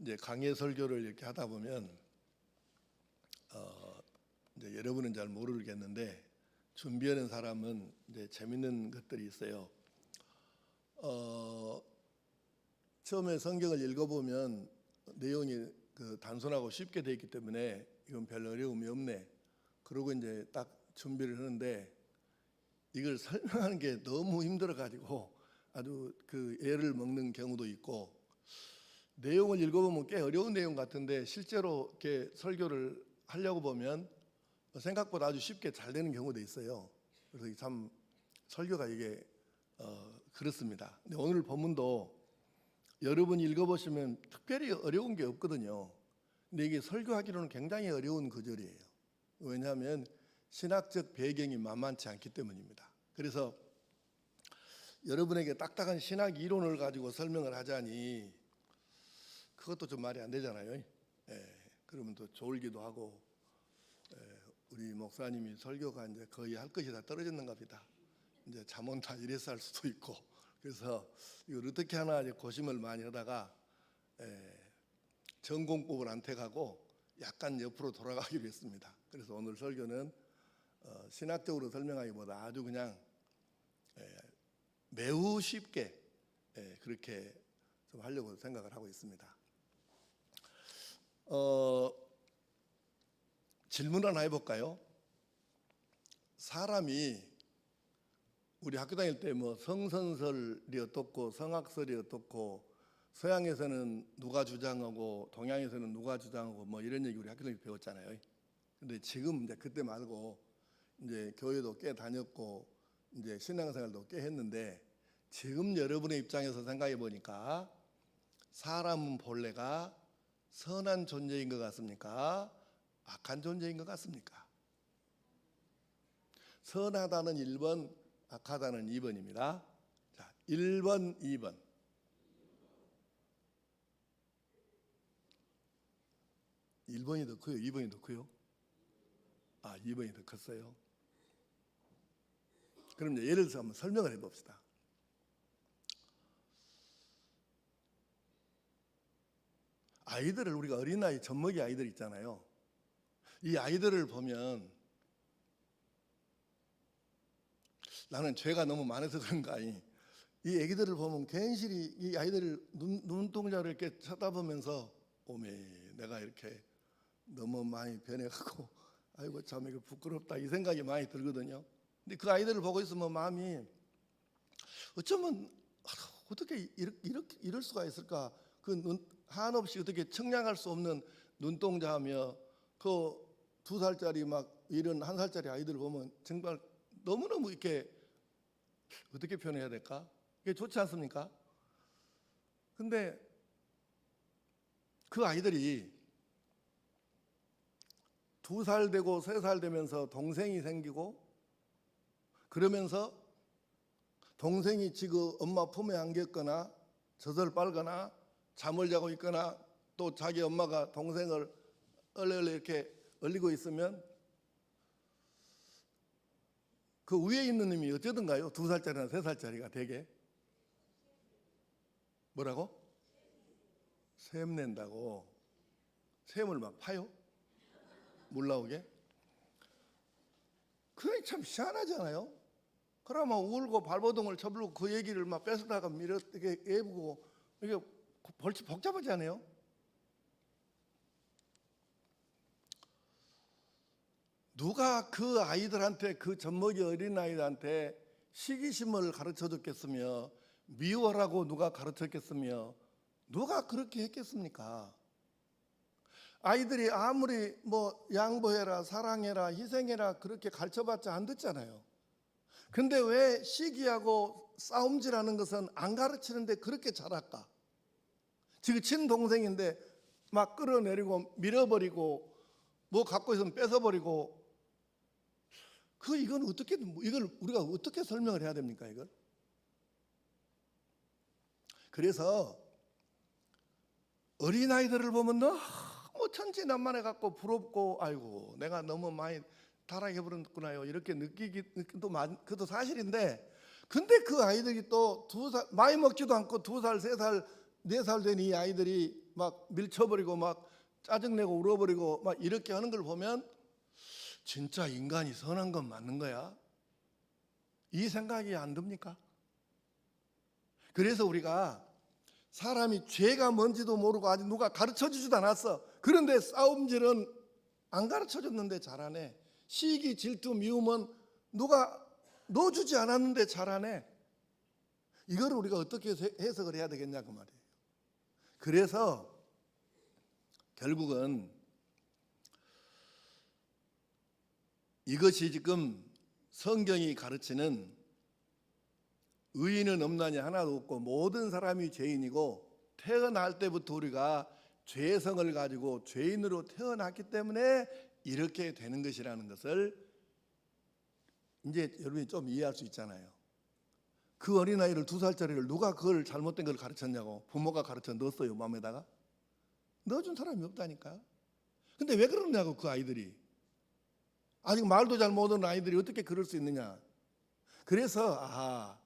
이제 강의 설교를 이렇게 하다 보면 이제 여러분은 잘 모르겠는데 준비하는 사람은 이제 재밌는 것들이 있어요. 처음에 성경을 읽어보면 내용이 단순하고 쉽게 되어 있기 때문에 이건 별 어려움이 없네. 그러고 이제 딱 준비를 하는데 이걸 설명하는 게 너무 힘들어가지고 아주 애를 먹는 경우도 있고, 내용을 읽어보면 꽤 어려운 내용 같은데 실제로 이렇게 설교를 하려고 보면 생각보다 아주 쉽게 잘 되는 경우도 있어요. 그래서 참 설교가 이게 그렇습니다. 근데 오늘 본문도 여러분이 읽어보시면 특별히 어려운 게 없거든요. 근데 이게 설교하기로는 굉장히 어려운 구절이에요. 왜냐하면 신학적 배경이 만만치 않기 때문입니다. 그래서 여러분에게 딱딱한 신학 이론을 가지고 설명을 하자니 그것도 좀 말이 안 되잖아요. 그러면 또 졸기도 하고, 우리 목사님이 설교가 이제 거의 할 것이 다 떨어졌는가 보다. 이제 잠 온다 이래서 할 수도 있고, 그래서 이걸 어떻게 하나 이제 고심을 많이 하다가 전공법을 안 택하고 약간 옆으로 돌아가기로 했습니다. 그래서 오늘 설교는 신학적으로 설명하기보다 아주 그냥 매우 쉽게 그렇게 좀 하려고 생각을 하고 있습니다. 질문 하나 해볼까요? 사람이 우리 학교 다닐 때 뭐 성선설이 어떻고 성악설이 어떻고, 서양에서는 누가 주장하고 동양에서는 누가 주장하고 뭐 이런 얘기 우리 학교 다닐 때 배웠잖아요. 근데 지금 이제 그때 말고 이제 교회도 꽤 다녔고 이제 신앙생활도 꽤 했는데, 지금 여러분의 입장에서 생각해 보니까 사람은 본래가 선한 존재인 것 같습니까? 악한 존재인 것 같습니까? 선하다는 1번, 악하다는 2번입니다. 자, 1번, 2번. 1번이 더 커요? 2번이 더 커요? 2번이 더 컸어요. 그럼 이제 예를 들어서 한번 설명을 해봅시다. 아이들을, 우리가 어린아이 젖먹이 아이들 있잖아요. 이 아이들을 보면 나는 죄가 너무 많아서 그런가, 이 애기들을 보면 괜시리 이 아이들을 눈동자를 이렇게 쳐다보면서 오메, 내가 이렇게 너무 많이 변해가고 아이고 참 이거 부끄럽다 이 생각이 많이 들거든요. 근데 그 아이들을 보고 있으면 마음이 어쩌면 어떻게 이럴 수가 있을까? 한없이 어떻게 청량할 수 없는 눈동자하며 그 2살짜리 막 이런 1살짜리 아이들을 보면 정말 너무너무 이렇게 어떻게 표현해야 될까? 이게 좋지 않습니까? 근데 그 아이들이 2살 되고 3살 되면서 동생이 생기고, 그러면서 동생이 지금 엄마 품에 안겼거나 젖을 빨거나 잠을 자고 있거나 또 자기 엄마가 동생을 얼레얼레 이렇게 얼리고 있으면 그 위에 있는 놈이 어쩌든가요? 2살짜리나 3살짜리가 되게 뭐라고? 샘 낸다고. 샘을 막 파요? 물 나오게? 그게 참 희한하잖아요. 그러면 울고 발버둥을 쳐불고 그 얘기를 막 뺏어다가 이렇게 애부고, 이게 벌써 복잡하지 않아요? 누가 그 아이들한테, 그 젖먹이 어린아이들한테 시기심을 가르쳐줬겠으며 미워라고 누가 가르쳤겠으며 누가 그렇게 했겠습니까? 아이들이 아무리 뭐 양보해라 사랑해라 희생해라 그렇게 가르쳐봤자 안 듣잖아요. 근데 왜 시기하고 싸움질하는 것은 안 가르치는데 그렇게 잘할까? 지금 친동생인데 막 끌어내리고 밀어버리고 뭐 갖고 있으면 뺏어버리고, 이건 어떻게, 이걸 우리가 어떻게 설명을 해야 됩니까, 이걸? 그래서 어린아이들을 보면 너무 천진난만해 갖고 부럽고, 아이고 내가 너무 많이 타락해버렸구나요 이렇게 느끼기도 그것도 사실인데, 근데 그 아이들이 또 2살 많이 먹지도 않고 2살 3살 4살 된 이 아이들이 막 밀쳐버리고 막 짜증내고 울어버리고 막 이렇게 하는 걸 보면 진짜 인간이 선한 건 맞는 거야? 이 생각이 안 듭니까? 그래서 우리가 사람이 죄가 뭔지도 모르고 아직 누가 가르쳐 주지도 않았어. 그런데 싸움질은 안 가르쳐 줬는데 잘하네. 시기, 질투, 미움은 누가 넣어주지 않았는데 잘하네. 이거를 우리가 어떻게 해석을 해야 되겠냐 그 말이에요. 그래서 결국은 이것이 지금 성경이 가르치는 의인은 없나니 하나도 없고 모든 사람이 죄인이고 태어날 때부터 우리가 죄성을 가지고 죄인으로 태어났기 때문에 이렇게 되는 것이라는 것을 이제 여러분이 좀 이해할 수 있잖아요. 그 어린아이를 2살짜리를 누가 그걸 잘못된 걸 가르쳤냐고. 부모가 가르쳐 넣었어요 마음에다가. 넣어준 사람이 없다니까. 근데 왜 그러냐고. 그 아이들이 아직 말도 잘 못하는 아이들이 어떻게 그럴 수 있느냐. 그래서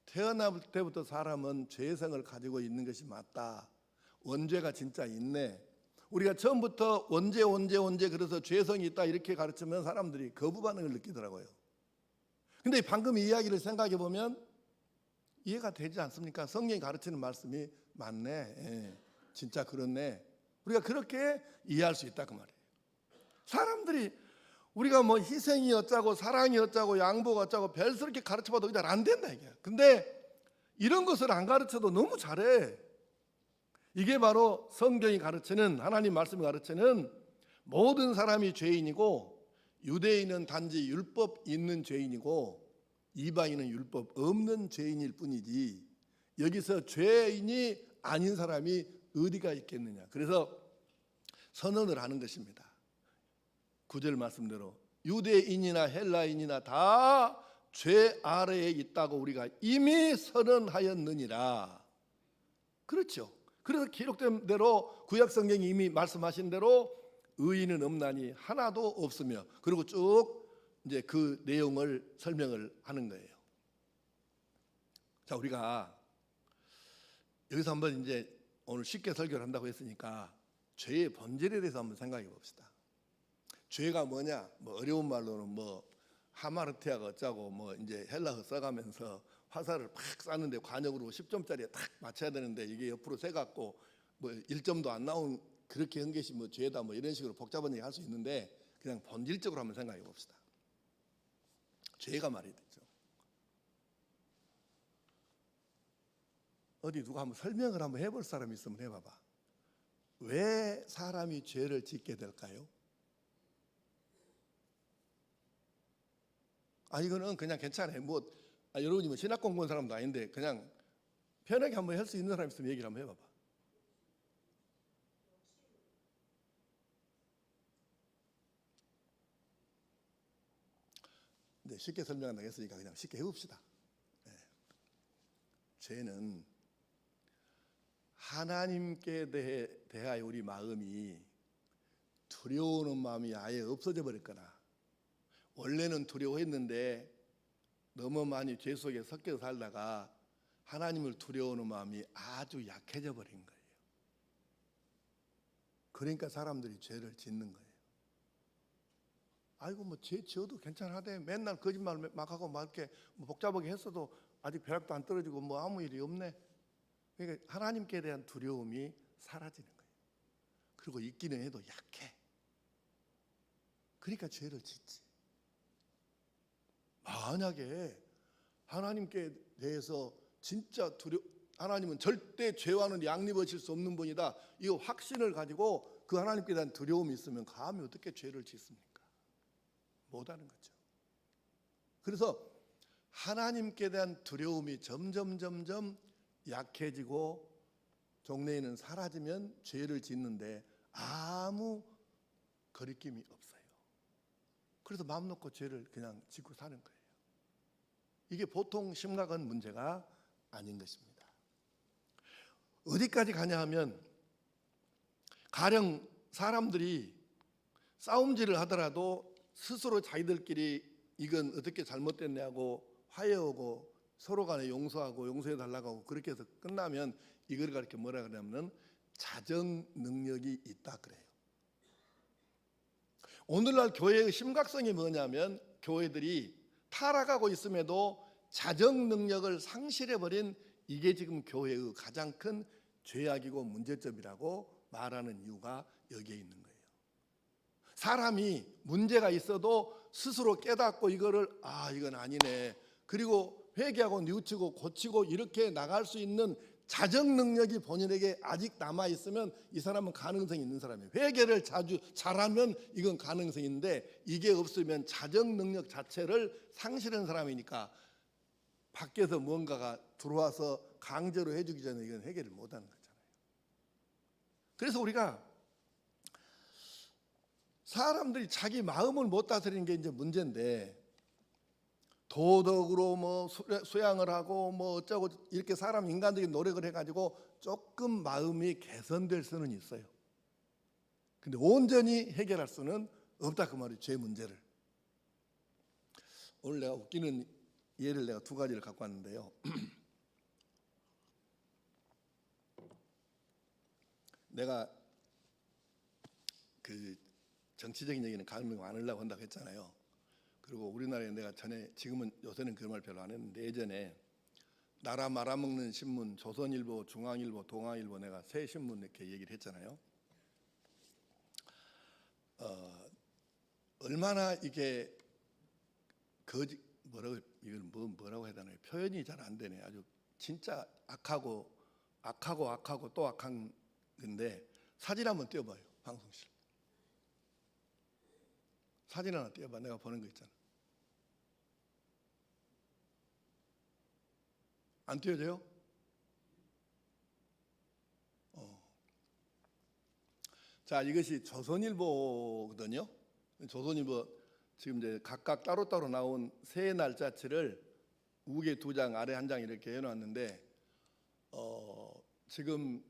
태어날 때부터 사람은 죄성을 가지고 있는 것이 맞다. 원죄가 진짜 있네. 우리가 처음부터 원죄 그래서 죄성이 있다 이렇게 가르치면 사람들이 거부 반응을 느끼더라고요. 근데 방금 이 이야기를 생각해 보면 이해가 되지 않습니까? 성경이 가르치는 말씀이 맞네. 예, 진짜 그렇네. 우리가 그렇게 이해할 수 있다 그 말이에요. 사람들이 우리가 뭐 희생이 어쩌고 사랑이 어쩌고 양보가 어쩌고 별스럽게 가르쳐봐도 잘 안 된다 이게. 근데 이런 것을 안 가르쳐도 너무 잘해. 이게 바로 성경이 가르치는, 하나님 말씀이 가르치는 모든 사람이 죄인이고 유대인은 단지 율법 있는 죄인이고 이방인은 율법 없는 죄인일 뿐이지 여기서 죄인이 아닌 사람이 어디가 있겠느냐. 그래서 선언을 하는 것입니다. 9절 말씀대로 유대인이나 헬라인이나 다 죄 아래에 있다고 우리가 이미 선언하였느니라. 그렇죠. 그래서 기록된 대로 구약 성경이 이미 말씀하신 대로 의인은 없나니 하나도 없으며, 그리고 쭉 이제 그 내용을 설명을 하는 거예요. 자, 우리가 여기서 한번 이제 오늘 쉽게 설교를 한다고 했으니까 죄의 본질에 대해서 한번 생각해 봅시다. 죄가 뭐냐? 뭐 어려운 말로는 뭐 하마르티아가 어쩌고 뭐 이제 헬라어 써가면서 화살을 팍 쐈는데 관역으로 10점짜리에 딱 맞춰야 되는데 이게 옆으로 새갖고 뭐 1점도 안 나온 그렇게 한 것이 뭐 죄다 뭐 이런 식으로 복잡한 얘기 할 수 있는데 그냥 본질적으로 한번 생각해 봅시다. 죄가 말이 되죠. 어디 누가 한번 설명을 한번 해볼 사람이 있으면 해봐봐. 왜 사람이 죄를 짓게 될까요? 이거는 그냥 괜찮아요. 여러분이 뭐 신학 공부한 사람도 아닌데 그냥 편하게 한번 할 수 있는 사람 있으면 얘기를 한번 해봐봐. 네, 쉽게 설명한다고 했으니까 그냥 쉽게 해봅시다. 네. 죄는 하나님께 대하여 우리 마음이 두려워하는 마음이 아예 없어져 버렸거나 원래는 두려워했는데 너무 많이 죄 속에 섞여 살다가 하나님을 두려워하는 마음이 아주 약해져 버린 거예요. 그러니까 사람들이 죄를 짓는 거예요. 아이고 뭐 죄 지어도 괜찮하대. 맨날 거짓말 막 하고 막 이렇게 뭐 복잡하게 했어도 아직 벼락도 안 떨어지고 뭐 아무 일이 없네. 그러니까 하나님께 대한 두려움이 사라지는 거예요. 그리고 있기는 해도 약해. 그러니까 죄를 짓지. 만약에 하나님께 대해서 진짜 하나님은 절대 죄와는 양립하실 수 없는 분이다, 이 확신을 가지고 그 하나님께 대한 두려움이 있으면 감히 어떻게 죄를 짓습니까? 못하는 거죠. 그래서 하나님께 대한 두려움이 점점 약해지고 종래에는 사라지면 죄를 짓는데 아무 거리낌이 없어요. 그래서 마음 놓고 죄를 그냥 짓고 사는 거예요. 이게 보통 심각한 문제가 아닌 것입니다. 어디까지 가냐 하면 가령 사람들이 싸움질을 하더라도 스스로 자기들끼리 이건 어떻게 잘못됐냐고 화해하고 서로 간에 용서하고 용서해 달라고 하고 그렇게 해서 끝나면 이걸 가르쳐 뭐라 그러냐면 자정 능력이 있다 그래요. 오늘날 교회의 심각성이 뭐냐면 교회들이 타락하고 있음에도 자정 능력을 상실해버린 이게 지금 교회의 가장 큰 죄악이고 문제점이라고 말하는 이유가 여기에 있는 거예요. 사람이 문제가 있어도 스스로 깨닫고 이거를 이건 아니네, 그리고 회개하고 뉘우치고 고치고 이렇게 나갈 수 있는 자정 능력이 본인에게 아직 남아 있으면 이 사람은 가능성이 있는 사람이에요. 회개를 자주 잘하면 이건 가능성이 있는데 이게 없으면 자정 능력 자체를 상실한 사람이니까 밖에서 뭔가가 들어와서 강제로 해주기 전에 이건 해결을 못하는 거잖아요. 그래서 우리가 사람들이 자기 마음을 못 다스리는 게 이제 문제인데, 도덕으로 뭐 수양을 하고 뭐 어쩌고 이렇게 사람 인간적인 노력을 해가지고 조금 마음이 개선될 수는 있어요. 근데 온전히 해결할 수는 없다 그 말이에요. 죄 문제를. 오늘 내가 웃기는 예를 내가 두 가지를 갖고 왔는데요. 내가 그 정치적인 얘기는 가능 안 하려고 한다고 했잖아요. 그리고 우리나라에 내가 전에, 지금은 요새는 그런 말 별로 안 했는데, 예전에 나라 말아먹는 신문 조선일보, 중앙일보, 동아일보 내가 세 신문 이렇게 얘기를 했잖아요. 얼마나 이게 이걸 뭐라고 해야 되나요? 표현이 잘 안 되네. 아주 진짜 악하고 또 악한 건데, 사진 한번 띄워봐요. 방송실 사진 하나 띄워봐. 내가 보는 거 있잖아. 안 띄워져요? 자, 이것이 조선일보거든요. 조선일보 지금 이제 각각 따로따로 나온 세 날짜치를 우에 두 장, 아래 한 장 이렇게 해놨는데, 지금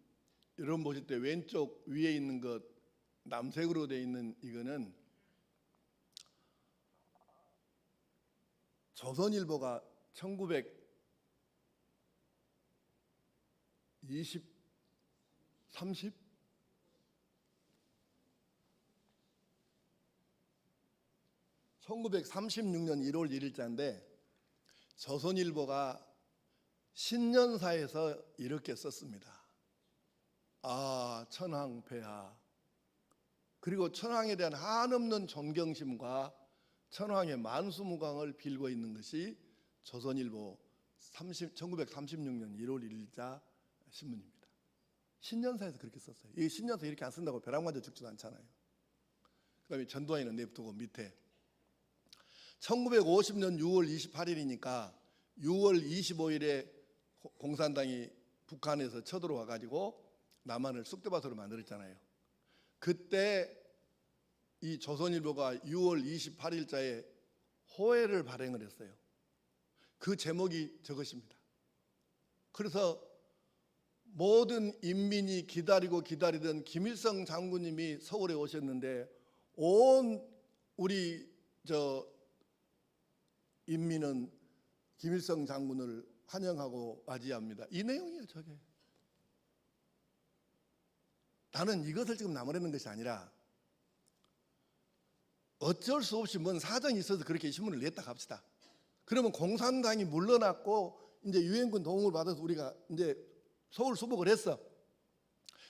여러분 보실 때 왼쪽 위에 있는 것 남색으로 되어 있는 이거는 조선일보가 1936년 1월 1일자인데 조선일보가 신년사에서 이렇게 썼습니다. 천황폐하. 그리고 천황에 대한 한없는 존경심과 천황의 만수무강을 빌고 있는 것이 조선일보 1936년 1월 1일자 신문입니다. 신년사에서 그렇게 썼어요. 이 신년사 이렇게 안 쓴다고 벼락 맞아 죽지도 않잖아요. 그다음에 전두환이는 냅두고 밑에 1950년 6월 28일이니까 6월 25일에 공산당이 북한에서 쳐들어와 가지고 남한을 쑥대밭으로 만들었잖아요. 그때 이 조선일보가 6월 28일자에 호해를 발행을 했어요. 그 제목이 저것입니다. 그래서 모든 인민이 기다리고 기다리던 김일성 장군님이 서울에 오셨는데 온 우리 인민은 김일성 장군을 환영하고 맞이합니다. 이 내용이에요, 저게. 나는 이것을 지금 나무라는 것이 아니라 어쩔 수 없이 뭔 사정이 있어서 그렇게 신문을 냈다 갑시다. 그러면 공산당이 물러났고 이제 유엔군 도움을 받아서 우리가 이제 서울 수복을 했어.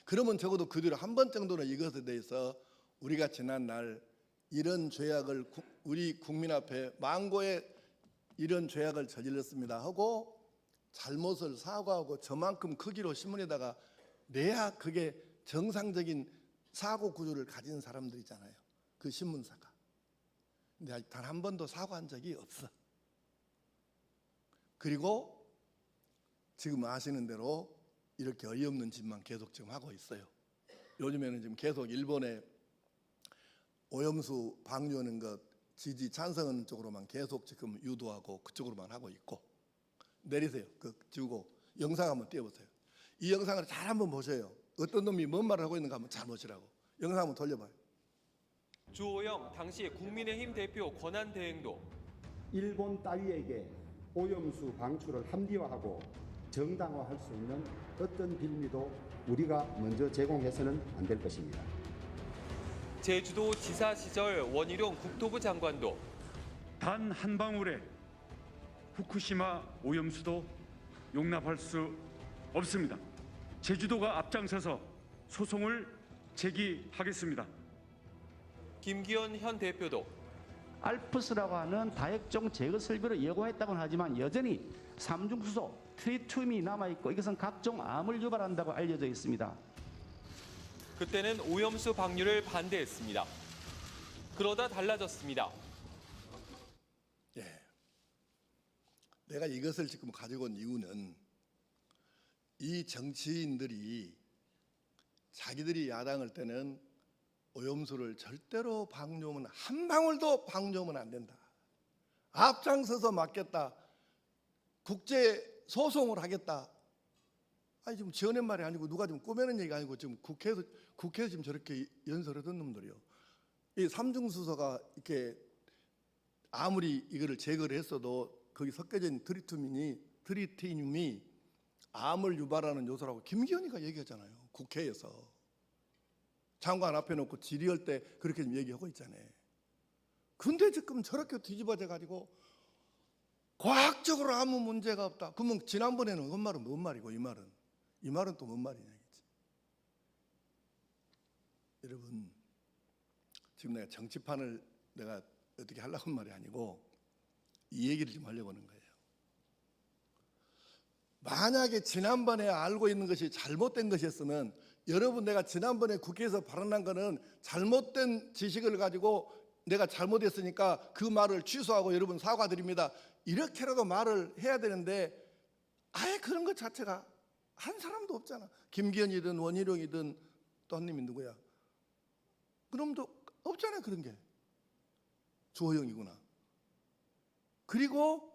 그러면 적어도 그 뒤로 한 번 정도는 이것에 대해서 우리가 지난날 이런 죄악을 우리 국민 앞에 망고에 이런 죄악을 저질렀습니다 하고 잘못을 사과하고 저만큼 크기로 신문에다가 내야 그게 정상적인 사고 구조를 가진 사람들이잖아요. 그 신문사가. 근데 단 한 번도 사과한 적이 없어. 그리고 지금 아시는 대로 이렇게 어이없는 짓만 계속 지금 하고 있어요. 요즘에는 지금 계속 일본에 오염수 방류하는 것 지지 찬성하는 쪽으로만 계속 지금 유도하고 그쪽으로만 하고 있고. 내리세요. 지우고 영상 한번 띄워보세요. 이 영상을 잘 한번 보세요. 어떤 놈이 뭔 말을 하고 있는가 한번 잘 보시라고. 영상 한번 돌려봐요. 주호영 당시 국민의힘 대표 권한 대행도 일본 따위에게 오염수 방출을 합리화하고 정당화할 수 있는 어떤 빌미도 우리가 먼저 제공해서는 안 될 것입니다. 제주도 지사 시절 원희룡 국토부 장관도 단 한 방울의 후쿠시마 오염수도 용납할 수 없습니다. 제주도가 앞장서서 소송을 제기하겠습니다. 김기현 현 대표도 알프스라고 하는 다액종 제거 설비를 예고했다고는 하지만 여전히 삼중수소, 트리튬이 남아있고 이것은 각종 암을 유발한다고 알려져 있습니다. 그때는 오염수 방류를 반대했습니다. 그러다 달라졌습니다. 예. 내가 이것을 지금 가지고 온 이유는 이 정치인들이 자기들이 야당할 때는 오염수를 절대로 방류하면 한 방울도 방류하면 안 된다. 앞장서서 막겠다. 국제 소송을 하겠다. 아니 지금 지어낸 말이 아니고 누가 좀 꾸며낸 얘기가 아니고 지금 국회에서 지금 저렇게 연설하던 놈들이요. 이 삼중수소가 이렇게 아무리 이거를 제거를 했어도 거기 섞여져 있는 트리티늄이 암을 유발하는 요소라고 김기현이가 얘기했잖아요. 국회에서. 장관 앞에 놓고 질의할 때 그렇게 좀 얘기하고 있잖아요. 근데 지금 저렇게 뒤집어져 가지고 과학적으로 아무 문제가 없다. 그러면 지난번에는 그 말은 뭔 말이고 이 말은 또 뭔 말이냐 이거지. 여러분 지금 내가 정치판을 내가 어떻게 하려고 한 말이 아니고 이 얘기를 좀 하려고 하는 거예요. 만약에 지난번에 알고 있는 것이 잘못된 것이었으면 여러분 내가 지난번에 국회에서 발언한 거는 잘못된 지식을 가지고 내가 잘못했으니까 그 말을 취소하고 여러분 사과드립니다. 이렇게라도 말을 해야 되는데 아예 그런 것 자체가 한 사람도 없잖아. 김기현이든 원희룡이든 또 한 님이 누구야? 그놈도 없잖아요. 그런 게. 주호영이구나. 그리고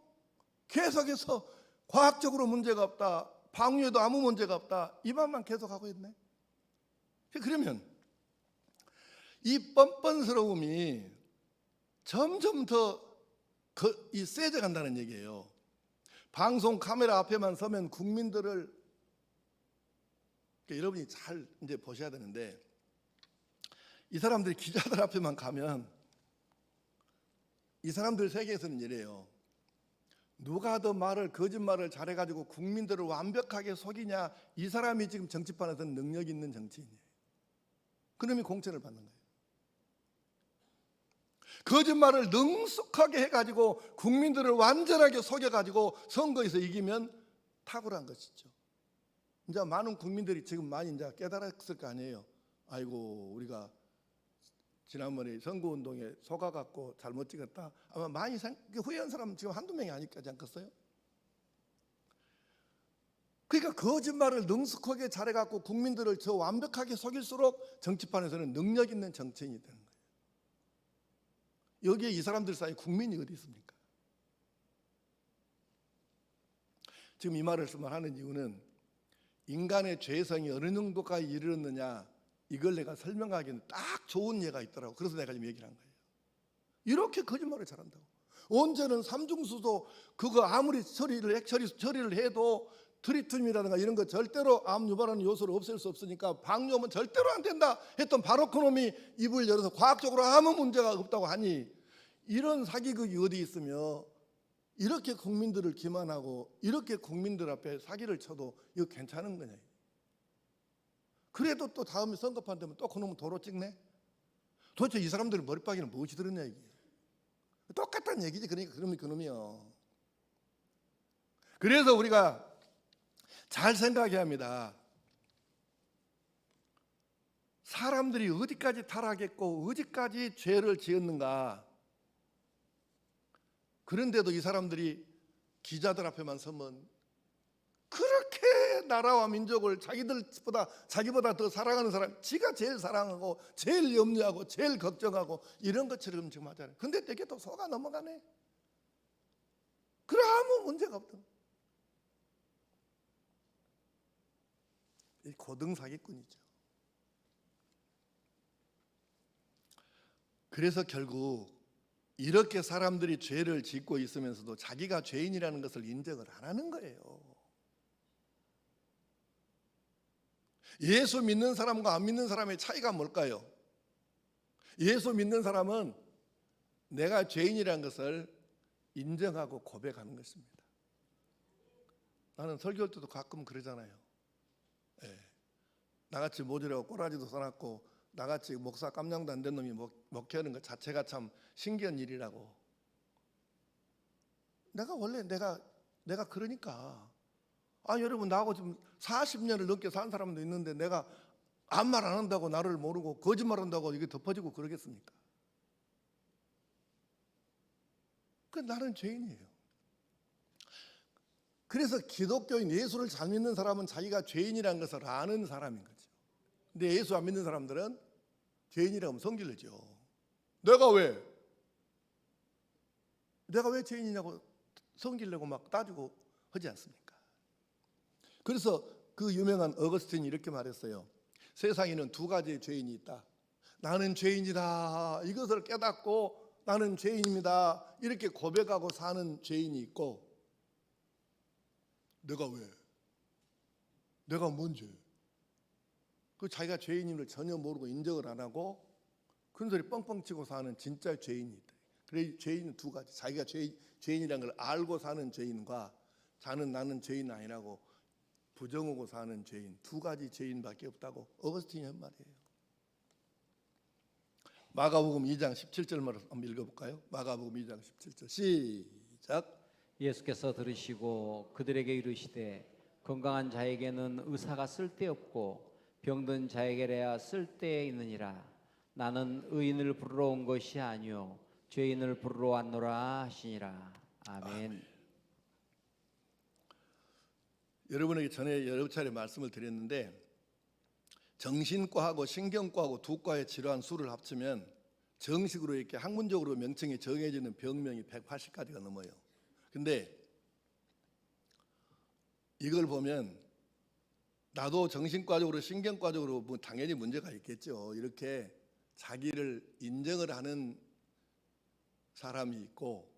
계속해서 과학적으로 문제가 없다. 방류에도 아무 문제가 없다. 이 말만 계속하고 있네. 그러면 이 뻔뻔스러움이 점점 더 세져 간다는 얘기예요. 방송 카메라 앞에만 서면 국민들을 그러니까 여러분이 잘 이제 보셔야 되는데 이 사람들이 기자들 앞에만 가면 이 사람들 세계에서는 이래요. 누가 더 거짓말을 잘해가지고 국민들을 완벽하게 속이냐 이 사람이 지금 정치판에서는 능력 있는 정치인이에요. 그놈이 공천을 받는 거예요. 거짓말을 능숙하게 해가지고 국민들을 완전하게 속여가지고 선거에서 이기면 탁월한 것이죠. 이제 많은 국민들이 지금 많이 이제 깨달았을 거 아니에요. 아이고 우리가 지난번에 선거운동에 속아갖고 잘못 찍었다. 아마 많이 후회한 사람은 지금 한두 명이 아니지 않겠어요? 그러니까 거짓말을 능숙하게 잘해갖고 국민들을 저 완벽하게 속일수록 정치판에서는 능력 있는 정치인이 되는 거예요. 여기에 이 사람들 사이에 국민이 어디 있습니까? 지금 이 말씀을 하는 이유는 인간의 죄성이 어느 정도까지 이르렀느냐 이걸 내가 설명하기는 딱 좋은 예가 있더라고. 그래서 내가 지금 얘기를 한 거예요. 이렇게 거짓말을 잘한다고. 언제는 삼중수소 그거 아무리 처리를 해도 트리튬이라든가 이런 거 절대로 암 유발하는 요소를 없앨 수 없으니까 방류하면 절대로 안 된다 했던 바로 그놈이 입을 열어서 과학적으로 아무 문제가 없다고 하니 이런 사기극이 어디 있으며 이렇게 국민들을 기만하고 이렇게 국민들 앞에 사기를 쳐도 이거 괜찮은 거냐. 그래도 또 다음에 선거판 되면 또 그놈은 도로 찍네. 도대체 이 사람들 머리박이는 무엇이 들었냐 이게. 똑같다는 얘기지. 그러니까 그놈이요. 그래서 우리가 잘 생각해야 합니다. 사람들이 어디까지 타락했고 어디까지 죄를 지었는가. 그런데도 이 사람들이 기자들 앞에만 서면 그렇게 나라와 민족을 자기보다 더 사랑하는 사람, 지가 제일 사랑하고 제일 염려하고 제일 걱정하고 이런 것처럼 지금 하잖아요. 근데 되게 또 속아 넘어가네. 그래 아무 문제가 없던. 이 고등 사기꾼이죠. 그래서 결국 이렇게 사람들이 죄를 짓고 있으면서도 자기가 죄인이라는 것을 인정을 안 하는 거예요. 예수 믿는 사람과 안 믿는 사람의 차이가 뭘까요? 예수 믿는 사람은 내가 죄인이라는 것을 인정하고 고백하는 것입니다. 나는 설교할 때도 가끔 그러잖아요. 나같이 모자라고 꼬라지도 써놨고 나같이 목사 깜냥도 안 된 놈이 목회하는 것 자체가 참 신기한 일이라고. 내가 원래 내가 그러니까. 여러분, 나하고 지금 40년을 넘게 산 사람도 있는데 내가 아무 말 안 한다고 나를 모르고 거짓말한다고 이게 덮어지고 그러겠습니까? 나는 죄인이에요. 그래서 기독교인, 예수를 잘 믿는 사람은 자기가 죄인이라는 것을 아는 사람인 거죠. 근데 예수 안 믿는 사람들은 죄인이라고 하면 성질내죠. 내가 왜 죄인이냐고 성질내고 막 따지고 하지 않습니까? 그래서 그 유명한 어거스틴이 이렇게 말했어요. 세상에는 두 가지의 죄인이 있다. 나는 죄인이다. 이것을 깨닫고 나는 죄인입니다. 이렇게 고백하고 사는 죄인이 있고, 내가 왜? 내가 뭔 죄? 그 자기가 죄인임을 전혀 모르고 인정을 안 하고 큰 소리 뻥뻥 치고 사는 진짜 죄인이 있다. 그래, 죄인은 두 가지. 자기가 죄인이라는 걸 알고 사는 죄인과 나는 죄인 아니라고 부정하고 사는 죄인, 두 가지 죄인밖에 없다고 어거스틴이 한 말이에요. 마가복음 2장 17절만 한번 읽어볼까요? 마가복음 2장 17절 시작. 예수께서 들으시고 그들에게 이르시되 건강한 자에게는 의사가 쓸데없고 병든 자에게야 쓸데 있느니라. 나는 의인을 부르러 온 것이 아니요 죄인을 부르러 왔노라 하시니라. 아멘. 여러분에게 전에 여러 차례 말씀을 드렸는데 정신과하고 신경과하고 두 과의 질환 수를 합치면 정식으로 이렇게 학문적으로 명칭이 정해지는 병명이 180가지가 넘어요. 근데 이걸 보면 나도 정신과적으로 신경과적으로 뭐 당연히 문제가 있겠죠. 이렇게 자기를 인정을 하는 사람이 있고,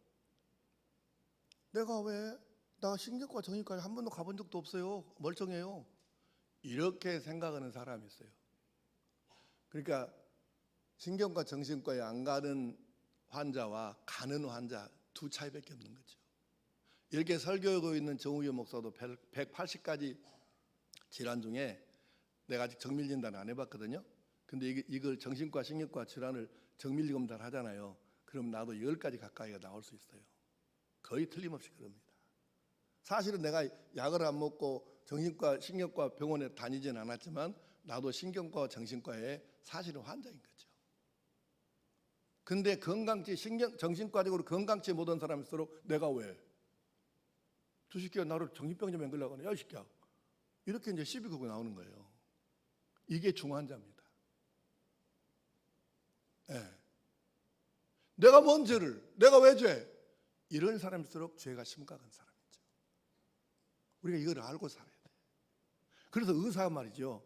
내가 왜? 나 신경과 정신과에 한 번도 가본 적도 없어요. 멀쩡해요. 이렇게 생각하는 사람이 있어요. 그러니까 신경과 정신과에 안 가는 환자와 가는 환자 두 차이밖에 없는 거죠. 이렇게 설교하고 있는 정우여 목사도 180가지 질환 중에 내가 아직 정밀 진단 안 해봤거든요. 근데 이걸 정신과 신경과 질환을 정밀 검사를 하잖아요. 그럼 나도 10가지 가까이가 나올 수 있어요. 거의 틀림없이 그럽니다. 사실은 내가 약을 안 먹고 정신과 신경과 병원에 다니진 않았지만 나도 신경과 정신과에 사실은 환자인 거죠. 근데 건강치 정신과적으로 건강치 못한 사람일수록 내가 왜? 저 새끼가 나를 정신병 좀 맹글라고 하네. 야, 이 새끼야. 이렇게 이제 시비 걸고 나오는 거예요. 이게 중환자입니다. 내가 뭔 죄를? 내가 왜 죄? 이런 사람일수록 죄가 심각한 사람이죠. 우리가 이걸 알고 살아야 돼. 그래서 의사가 말이죠.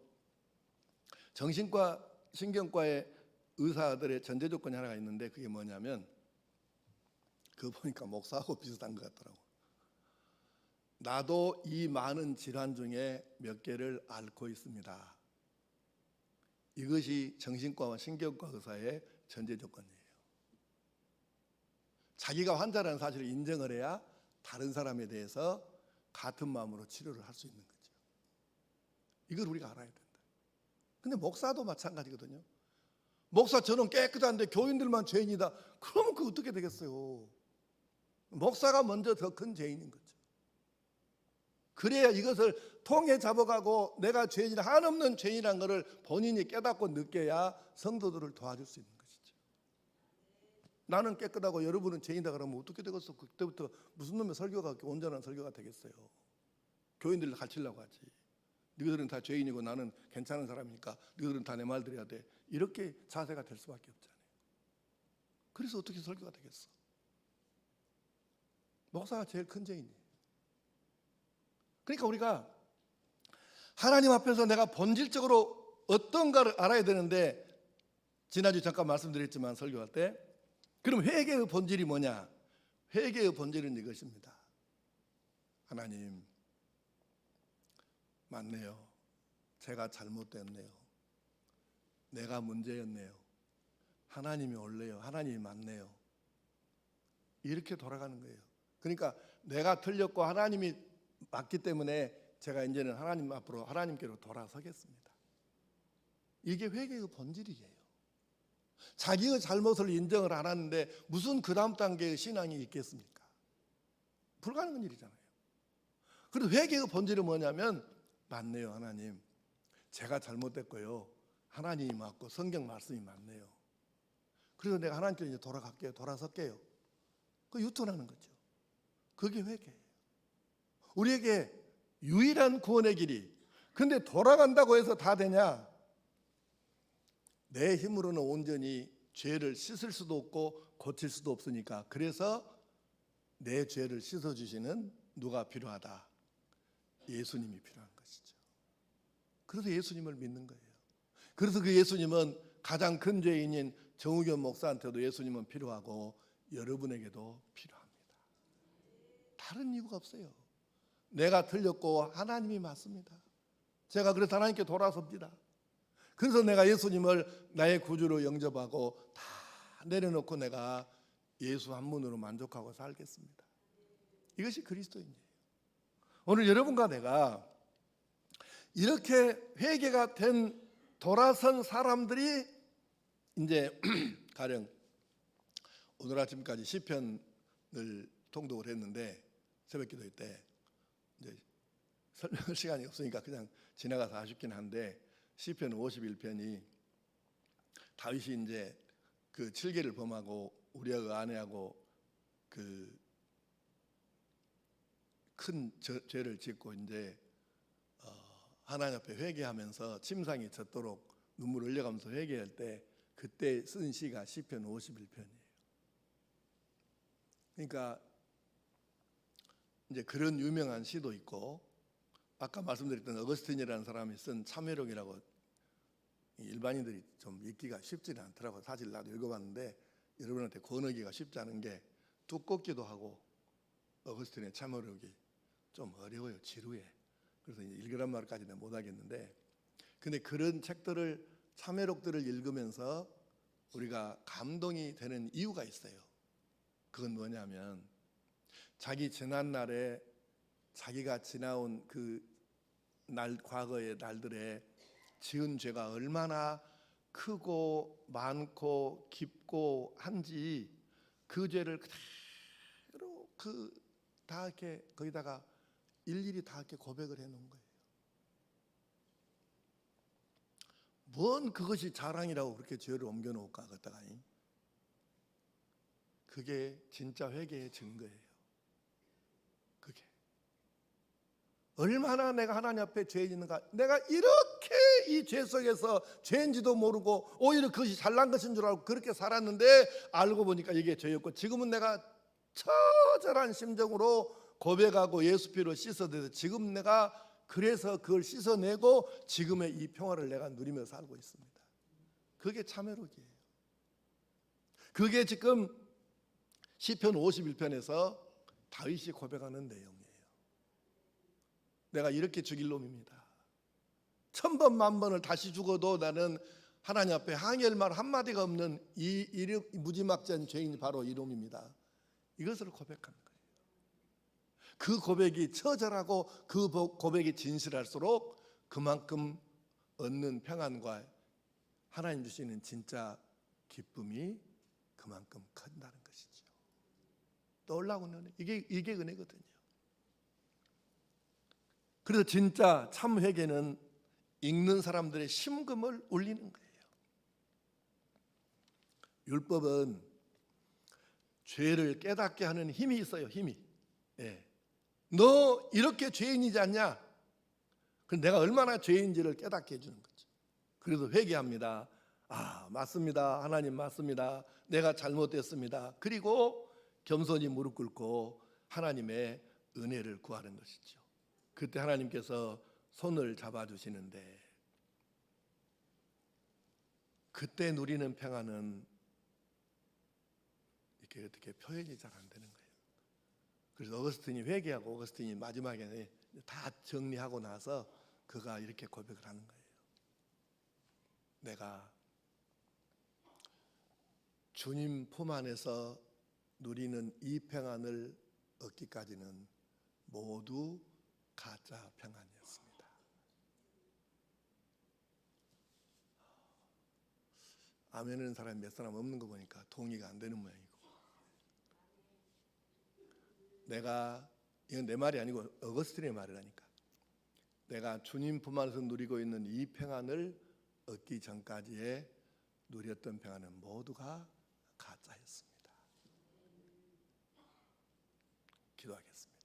정신과 신경과의 의사들의 전제 조건이 하나가 있는데 그게 뭐냐면, 그거 보니까 목사하고 비슷한 것 같더라고. 나도 이 많은 질환 중에 몇 개를 앓고 있습니다. 이것이 정신과와 신경과 의사의 전제 조건이에요. 자기가 환자라는 사실을 인정을 해야 다른 사람에 대해서 같은 마음으로 치료를 할 수 있는 거죠. 이걸 우리가 알아야 된다. 근데 목사도 마찬가지거든요. 목사 저는 깨끗한데 교인들만 죄인이다. 그러면 그 어떻게 되겠어요? 목사가 먼저 더 큰 죄인인 거죠. 그래야 이것을 통해 잡아가고 내가 죄인이라 한없는 죄인이라는 것을 본인이 깨닫고 느껴야 성도들을 도와줄 수 있는 것이죠. 나는 깨끗하고 여러분은 죄인이다 그러면 어떻게 되겠어? 그때부터 무슨 놈의 설교가 온전한 설교가 되겠어요? 교인들을 가르치려고 하지. 너희들은 다 죄인이고 나는 괜찮은 사람이니까 너희들은 다 내 말 들어야 돼. 이렇게 자세가 될 수밖에 없잖아요. 그래서 어떻게 설교가 되겠어? 목사가 제일 큰 죄인이에요. 그러니까 우리가 하나님 앞에서 내가 본질적으로 어떤가를 알아야 되는데, 지난주 잠깐 말씀드렸지만 설교할 때 그럼 회개의 본질이 뭐냐? 회개의 본질은 이것입니다. 하나님, 맞네요. 제가 잘못됐네요. 내가 문제였네요. 하나님이 옳네요. 하나님이 맞네요. 이렇게 돌아가는 거예요. 그러니까 내가 틀렸고 하나님이 맞기 때문에 제가 이제는 하나님 앞으로 하나님께로 돌아서겠습니다. 이게 회개의 본질이에요. 자기의 잘못을 인정을 안 하는데 무슨 그 다음 단계의 신앙이 있겠습니까? 불가능한 일이잖아요. 그래서 회개의 본질은 뭐냐면, 맞네요 하나님, 제가 잘못됐고요, 하나님이 맞고 성경 말씀이 맞네요. 그래서 내가 하나님께 이제 돌아갈게요, 돌아설게요. 그 유턴하는 거죠. 그게 회개예요. 우리에게 유일한 구원의 길이. 근데 돌아간다고 해서 다 되냐? 내 힘으로는 온전히 죄를 씻을 수도 없고 고칠 수도 없으니까, 그래서 내 죄를 씻어주시는 누가 필요하다? 예수님이 필요한 것이죠. 그래서 예수님을 믿는 거예요. 그래서 그 예수님은 가장 큰 죄인인 정우겸 목사한테도 예수님은 필요하고 여러분에게도 필요합니다. 다른 이유가 없어요. 내가 틀렸고 하나님이 맞습니다. 제가 그래서 하나님께 돌아섭니다. 그래서 내가 예수님을 나의 구주로 영접하고 다 내려놓고 내가 예수 한 분으로 만족하고 살겠습니다. 이것이 그리스도인이에요. 오늘 여러분과 내가 이렇게 회개가 된 돌아선 사람들이 이제 가령 오늘 아침까지 시편을 통독을 했는데, 새벽기도회 때 이제 설명할 시간이 없으니까 그냥 지나가서 아쉽긴 한데, 시편 51편이 다윗이 이제 그 7계를 범하고 우리아의 아내하고 그 큰 죄를 짓고 이제 하나님 앞에 회개하면서 침상에 젖도록 눈물을 흘려가면서 회개할 때 그때 쓴 시가 시편 51편이에요. 그러니까 이제 그런 유명한 시도 있고, 아까 말씀드렸던 어거스틴이라는 사람이 쓴 참회록이라고, 일반인들이 좀 읽기가 쉽지는 않더라고요. 사실 나도 읽어봤는데 여러분한테 권하기가 쉽지 않은 게, 두껍기도 하고 어거스틴의 참회록이 좀 어려워요, 지루해. 그래서 이제 읽으란 말까지는 못 하겠는데, 근데 그런 책들을, 참회록들을 읽으면서 우리가 감동이 되는 이유가 있어요. 그건 뭐냐면, 자기 지난날에 자기가 지나온 그 날, 과거의 날들에 지은 죄가 얼마나 크고 많고 깊고 한지, 그 죄를 그대로 다 이렇게 거기다가 일일이 다 이렇게 고백을 해놓은 거예요. 뭔 그것이 자랑이라고 그렇게 죄를 옮겨놓을까 그랬다가, 그게 진짜 회개의 증거예요. 그게 얼마나 내가 하나님 앞에 죄인인가, 내가 이렇게 이 죄 속에서 죄인지도 모르고 오히려 그것이 잘난 것인 줄 알고 그렇게 살았는데, 알고 보니까 이게 죄였고, 지금은 내가 처절한 심정으로 고백하고 예수 피로 씻어내서 지금 내가 그래서 그걸 씻어내고 지금의 이 평화를 내가 누리며 살고 있습니다. 그게 참회록이에요. 그게 지금 시편 51편에서 다윗이 고백하는 내용이에요. 내가 이렇게 죽일 놈입니다. 1000번 만번을 다시 죽어도 나는 하나님 앞에 항의할 말 한마디가 없는 이 무지막지한 죄인이 바로 이 놈입니다. 이것을 고백하는 거예요. 그 고백이 처절하고 그 고백이 진실할수록 그만큼 얻는 평안과 하나님 주시는 진짜 기쁨이 그만큼 큰다는 것이죠. 떠올라오는 은혜, 이게 은혜거든요. 그래서 진짜 참 회개는 읽는 사람들의 심금을 울리는 거예요. 율법은 죄를 깨닫게 하는 힘이 있어요. 힘이. 예. 너 이렇게 죄인이지 않냐? 그럼 내가 얼마나 죄인지를 깨닫게 해주는 거죠. 그래서 회개합니다. 아, 맞습니다. 하나님 맞습니다. 내가 잘못됐습니다. 그리고 겸손히 무릎 꿇고 하나님의 은혜를 구하는 것이죠. 그때 하나님께서 손을 잡아주시는데, 그때 누리는 평안은 이렇게 어떻게 표현이 잘 안 되는 거예요. 그래서 어거스틴이 회개하고 어거스틴이 마지막에 다 정리하고 나서 그가 이렇게 고백을 하는 거예요. 내가 주님 품 안에서 누리는 이 평안을 얻기까지는 모두 가짜 평안이었습니다. 아멘하는 사람이 몇 사람 없는 거 보니까 동의가 안 되는 모양이고, 이건 내 말이 아니고 어거스틴의 말이라니까. 내가 주님 품 안에서 누리고 있는 이 평안을 얻기 전까지의 누렸던 평안은 모두가 가짜였습니다. 기도하겠습니다.